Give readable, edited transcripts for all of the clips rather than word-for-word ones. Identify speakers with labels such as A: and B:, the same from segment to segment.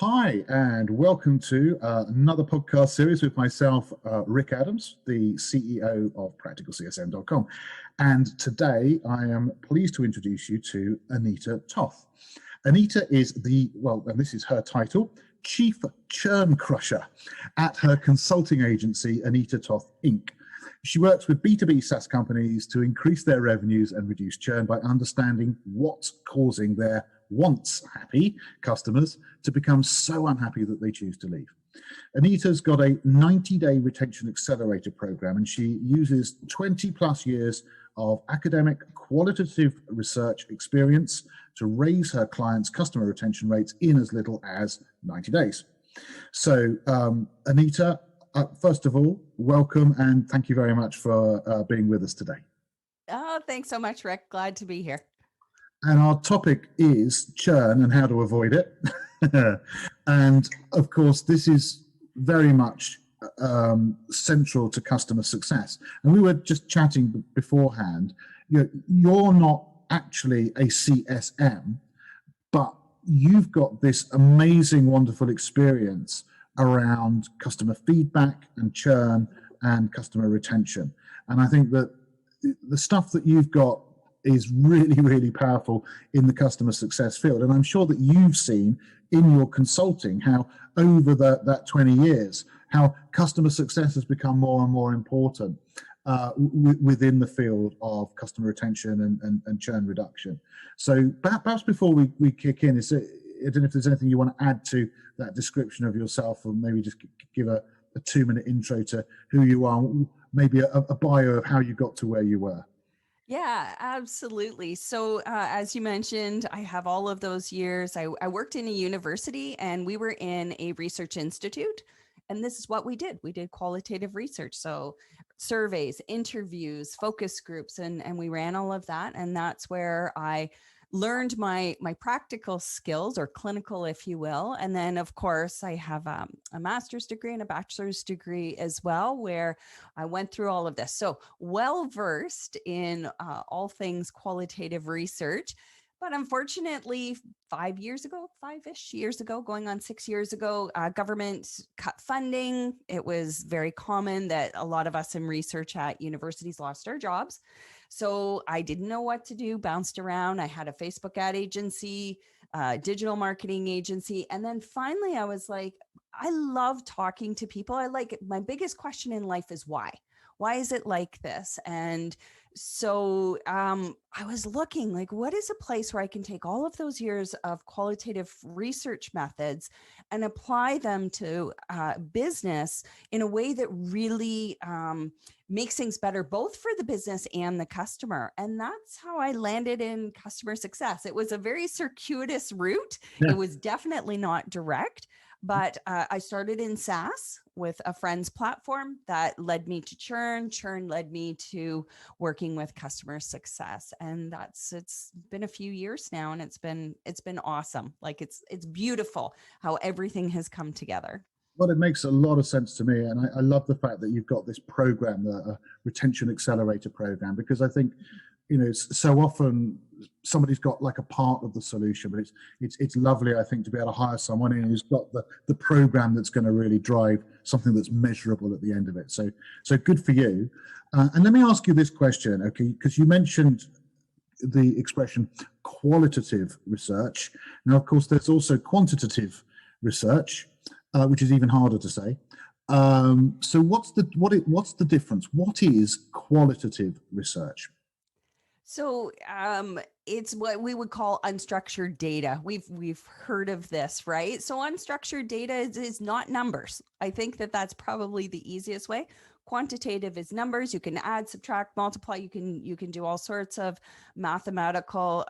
A: Hi, and welcome to another podcast series with myself, Rick Adams, the CEO of PracticalCSM.com. And today I am pleased to introduce you to Anita Toth. Anita is and this is her title, Chief Churn Crusher at her consulting agency, Anita Toth, Inc. She works with B2B SaaS companies to increase their revenues and reduce churn by understanding what's causing their once happy customers to become so unhappy that they choose to leave. Anita's got a 90-day retention accelerator program, and she uses 20 plus years of academic qualitative research experience to raise her clients' customer retention rates in as little as 90 days. So Anita, first of all, welcome and thank you very much for being with us today.
B: Oh, thanks so much, Rick. Glad to be here.
A: And our topic is churn and how to avoid it. And of course, this is very much central to customer success. And we were just chatting beforehand, you're not actually a CSM, but you've got this amazing, wonderful experience around customer feedback and churn and customer retention. And I think that the stuff that you've got is really, really powerful in the customer success field. And I'm sure that you've seen in your consulting how over that 20 years, how customer success has become more and more important within the field of customer retention and churn reduction. So perhaps before we kick in, I don't know if there's anything you want to add to that description of yourself, or maybe just give a 2-minute intro to who you are, maybe a bio of how you got to where you were.
B: Yeah, absolutely. So as you mentioned, I have all of those years. I worked in a university and we were in a research institute. And this is what we did. We did qualitative research. So surveys, interviews, focus groups, and we ran all of that. And that's where I learned my practical skills, or clinical, if you will. And then, of course, I have a master's degree and a bachelor's degree as well, where I went through all of this. So well-versed in all things qualitative research. But unfortunately, 5-ish years ago, going on 6 years ago, government cut funding. It was very common that a lot of us in research at universities lost our jobs. So I didn't know what to do, bounced around. I had a Facebook ad agency, digital marketing agency. And then finally, I was like, I love talking to people. My biggest question in life is why? Why is it like this? And so I was looking like, what is a place where I can take all of those years of qualitative research methods and apply them to business in a way that really makes things better, both for the business and the customer. And that's how I landed in customer success. It was a very circuitous route. Yeah. It was definitely not direct. But I started in SaaS with a friend's platform that led me to Churn. Churn led me to working with customer success, and it's been a few years now, and it's been awesome. Like it's beautiful how everything has come together.
A: Well, it makes a lot of sense to me, and I love the fact that you've got this program, the retention accelerator program, because I think so often somebody's got like a part of the solution, but it's lovely, I think, to be able to hire someone in who's got the program that's going to really drive something that's measurable at the end of it. So good for you. And let me ask you this question, okay? Because you mentioned the expression qualitative research. Now, of course, there's also quantitative research, which is even harder to say. So what's the difference? What is qualitative research?
B: So it's what we would call unstructured data. We've heard of this, right? So unstructured data is not numbers. I think that's probably the easiest way. Quantitative is numbers. You can add, subtract, multiply. You can do all sorts of mathematical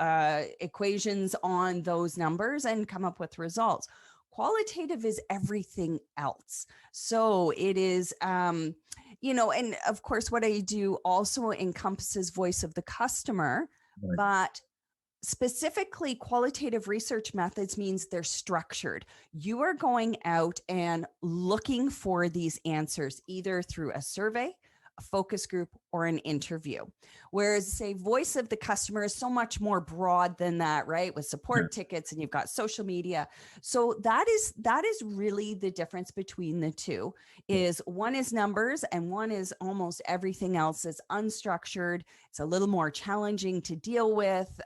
B: equations on those numbers and come up with results. Qualitative is everything else. So it is, and of course, what I do also encompasses voice of the customer, right. But specifically qualitative research methods means they're structured. You are going out and looking for these answers, either through a survey, a focus group, or an interview. Whereas, say, voice of the customer is so much more broad than that, right? With support tickets, and you've got social media. So that is really the difference between the two. Is one is numbers and one is almost everything else is unstructured. It's a little more challenging to deal with.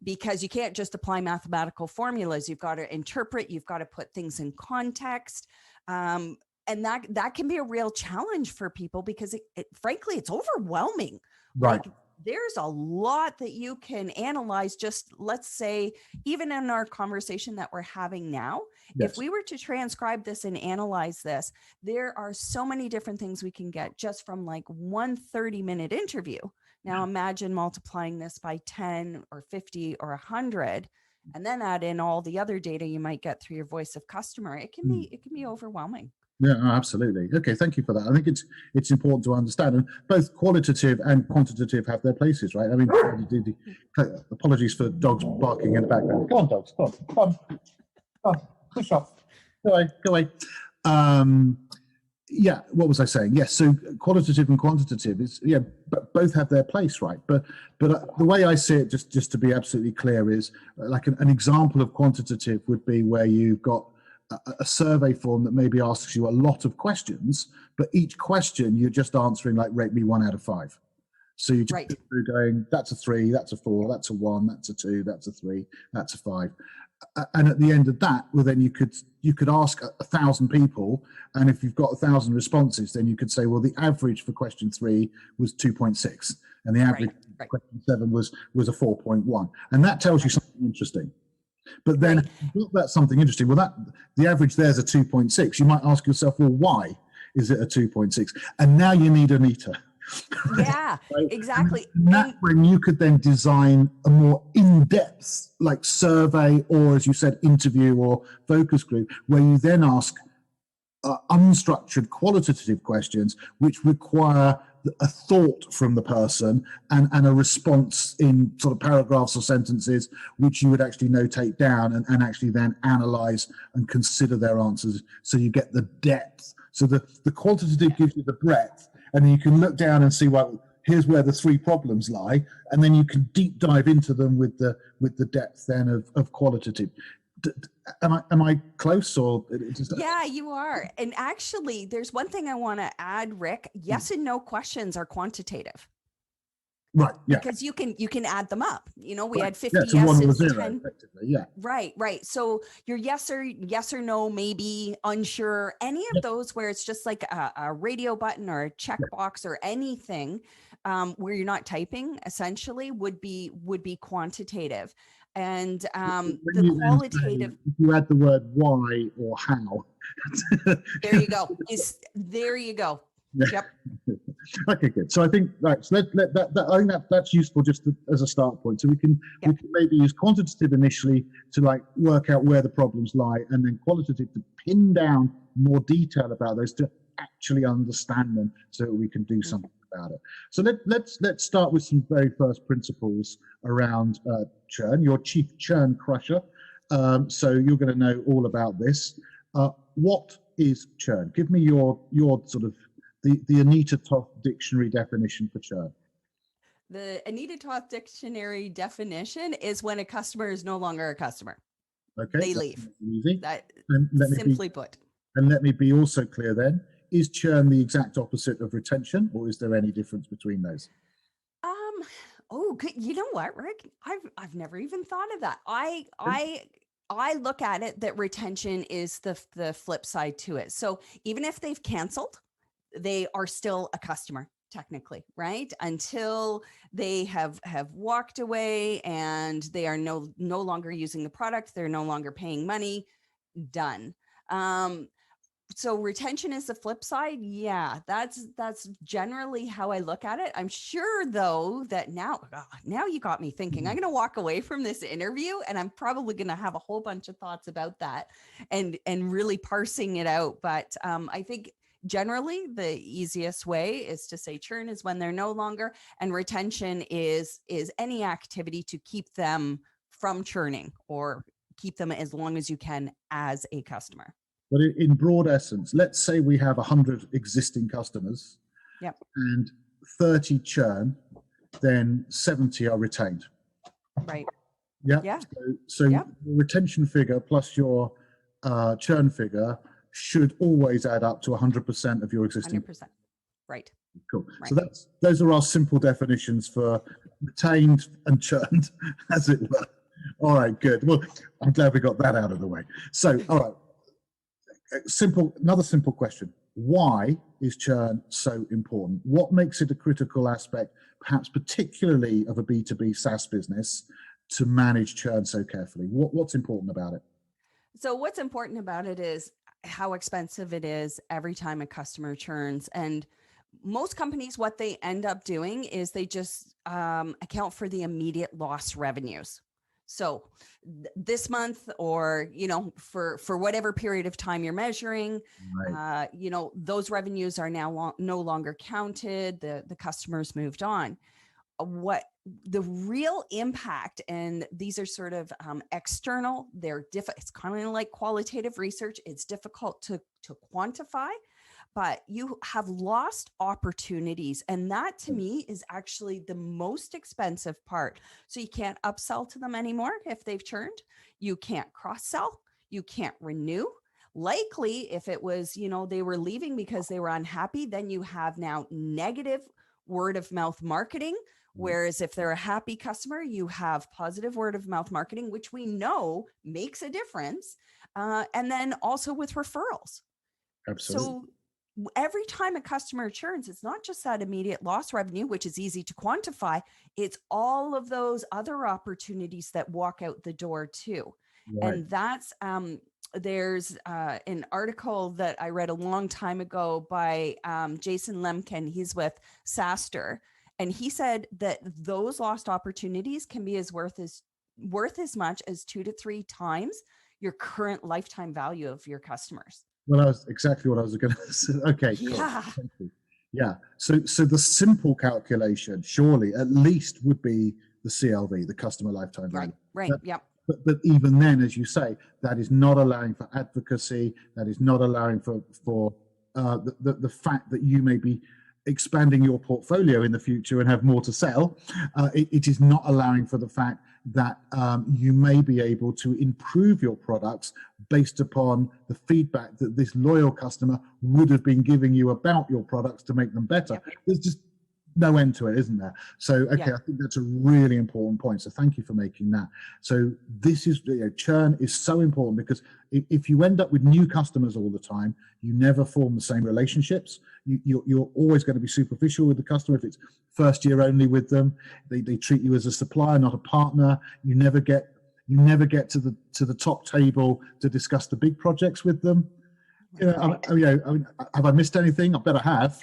B: Because you can't just apply mathematical formulas. You've got to interpret, you've got to put things in context. And that can be a real challenge for people because frankly, it's overwhelming.
A: Right.
B: Like there's a lot that you can analyze. Just let's say, even in our conversation that we're having now, if we were to transcribe this and analyze this, there are so many different things we can get just from like 1 30-minute interview. Now imagine multiplying this by 10 or 50 or 100, and then add in all the other data you might get through your voice of customer. It can be overwhelming.
A: Yeah, absolutely. Okay, thank you for that. I think it's important to understand, and both qualitative and quantitative have their places, right? I mean, apologies for dogs barking in the background. Come on, dogs. Come on. Push off. Go away. Yeah, what was I saying? Yes, so qualitative and quantitative is, but both have their place, right? But the way I see it, just to be absolutely clear, is like an example of quantitative would be where you've got a survey form that maybe asks you a lot of questions, but each question you're just answering like rate me 1 out of 5. So you just go through going, that's a 3, that's a 4, that's a 1, that's a 2, that's a 3, that's a 5. And at the end of that, well, then you could ask 1,000 people, and if you've got 1,000 responses, then you could say, well, the average for question 3 was 2.6, and the average for question 7 was a 4.1, and that tells you something interesting. But then that's something interesting. Well, the average there's a 2.6. You might ask yourself, well, why is it a 2.6? And now you need Anita.
B: Yeah, exactly.
A: And that's when you could then design a more in-depth like survey, or as you said, interview or focus group, where you then ask unstructured qualitative questions which require a thought from the person and a response in sort of paragraphs or sentences which you would actually notate down and actually then analyze and consider their answers, so you get the depth. So the qualitative gives you the breadth, and then you can look down and see, well, here's where the 3 problems lie, and then you can deep dive into them with the depth then of qualitative. Am I close, or
B: Yeah, you are. And actually, there's one thing I want to add, Rick. Yes and no questions are quantitative.
A: Right. Yeah.
B: Because you can add them up. You know, we had 50
A: yeses, 10. Effectively. Yeah.
B: Right. So your yes or no, maybe, unsure, any of those where it's just like a radio button or a checkbox or anything where you're not typing, essentially would be quantitative. And the qualitative.
A: If you add the word why or how.
B: There you go. There you go. Yep.
A: Okay, good. So I think I think that's useful just as a start point. So we can maybe use quantitative initially to like work out where the problems lie, and then qualitative to pin down more detail about those to actually understand them, so that we can do something about it. So let's start with some very first principles around churn. Your chief churn crusher. So you're going to know all about this. What is churn? Give me your sort of the Anita Toth dictionary definition for churn.
B: The Anita Toth dictionary definition is when a customer is no longer a customer.
A: Okay,
B: they leave.
A: Easy.
B: That
A: simply
B: put.
A: And let me be also clear then. Is churn the exact opposite of retention, or is there any difference between those?
B: Oh, good. You know what, Rick? I've never even thought of that. I look at it that retention is the flip side to it. So even if they've canceled, they are still a customer technically, right? Until they have walked away and they are no longer using the product, they're no longer paying money, done. So retention is the flip side. Yeah, that's generally how I look at it. I'm sure though that now you got me thinking. I'm going to walk away from this interview and I'm probably going to have a whole bunch of thoughts about that and really parsing it out. But I think generally the easiest way is to say churn is when they're no longer, and retention is any activity to keep them from churning or keep them as long as you can as a customer.
A: But in broad essence, let's say we have 100 existing customers,
B: Yep.
A: and 30 churn, then 70 are retained.
B: Right.
A: Yeah.
B: Yeah.
A: So
B: Yep.
A: the retention figure plus your churn figure should always add up to 100% of your existing.
B: 100%. Right.
A: Cool.
B: Right.
A: So those are our simple definitions for retained and churned, as it were. All right, good. Well, I'm glad we got that out of the way. So, all right, another simple question. Why is churn so important? What makes it a critical aspect, perhaps particularly of a B2B SaaS business, to manage churn so carefully? What's important about it?
B: So what's important about it is how expensive it is every time a customer churns. And most companies, what they end up doing is they just account for the immediate lost revenues. So this month, or, for whatever period of time you're measuring,
A: Right.
B: those revenues are now no longer counted. The customers moved on. What the real impact, and these are sort of external, it's kind of like qualitative research. It's difficult to quantify, but you have lost opportunities. And that to me is actually the most expensive part. So you can't upsell to them anymore if they've churned. You can't cross-sell. You can't renew. Likely, if it was, they were leaving because they were unhappy, then you have now negative word of mouth marketing. Whereas if they're a happy customer, you have positive word of mouth marketing, which we know makes a difference. And then also with referrals.
A: Absolutely.
B: So every time a customer churns, it's not just that immediate loss revenue, which is easy to quantify. It's all of those other opportunities that walk out the door too.
A: Right.
B: And that's, there's an article that I read a long time ago by Jason Lemkin. He's with SaaStr. And he said that those lost opportunities can be worth as much as 2 to 3 times your current lifetime value of your customers.
A: Well, that's exactly what I was going to say. Okay, cool.
B: Yeah.
A: Thank you. Yeah. So the simple calculation, surely, at least would be the CLV, the customer lifetime value.
B: Right. Yep.
A: But even then, as you say, that is not allowing for advocacy. That is not allowing for the fact that you may be expanding your portfolio in the future and have more to sell. It is not allowing for the fact that you may be able to improve your products based upon the feedback that this loyal customer would have been giving you about your products to make them better.
B: Yep.
A: There's just no end to it, isn't there? So, okay, I think that's a really important point. So thank you for making that. So this is, churn is so important, because if you end up with new customers all the time, you never form the same relationships. You're always going to be superficial with the customer. If it's first year only with them, they treat you as a supplier, not a partner. You never get to the top table to discuss the big projects with them. Have I missed anything? I better have.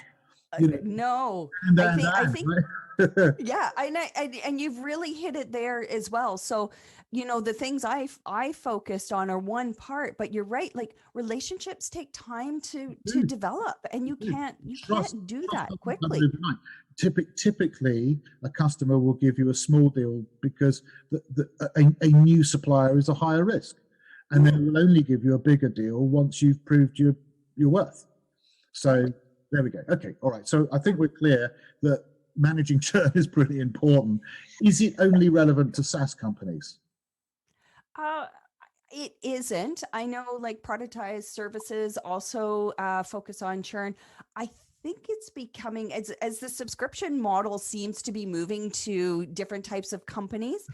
B: No, I think, yeah, and you've really hit it there as well. So, the things I focused on are one part, but you're right. Like, relationships take time to develop, and you can't do that quickly.
A: Typically, a customer will give you a small deal because a new supplier is a higher risk, and then will only give you a bigger deal once you've proved your worth. So there we go. Okay, all right. So I think we're clear that managing churn is pretty important. Is it only relevant to SaaS companies?
B: It isn't. I know, like, productized services also focus on churn. I think it's becoming, as the subscription model seems to be moving to different types of companies,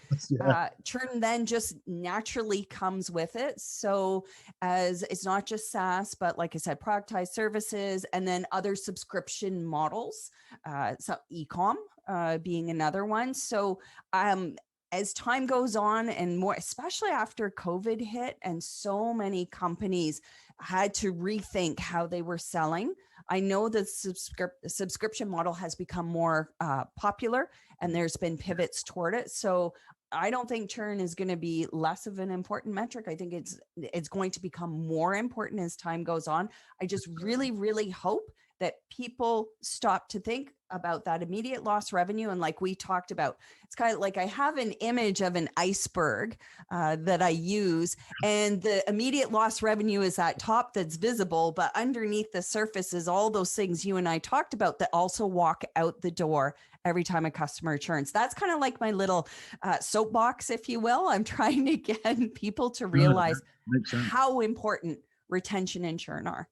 B: churn then just naturally comes with it. So as it's not just SaaS, but like I said, productized services, and then other subscription models, so e-com being another one. So as time goes on, and more, especially after COVID hit and so many companies had to rethink how they were selling, I know the subscription model has become more popular, and there's been pivots toward it. So I don't think churn is going to be less of an important metric. I think it's going to become more important as time goes on. I just really, really hope that people stop to think about that immediate loss revenue. And like we talked about, it's kind of like I have an image of an iceberg that I use, and the immediate loss revenue is that top that's visible, but underneath the surface is all those things you and I talked about that also walk out the door every time a customer churns. That's kind of like my little soapbox, if you will. I'm trying to get people to realize how important retention and churn are.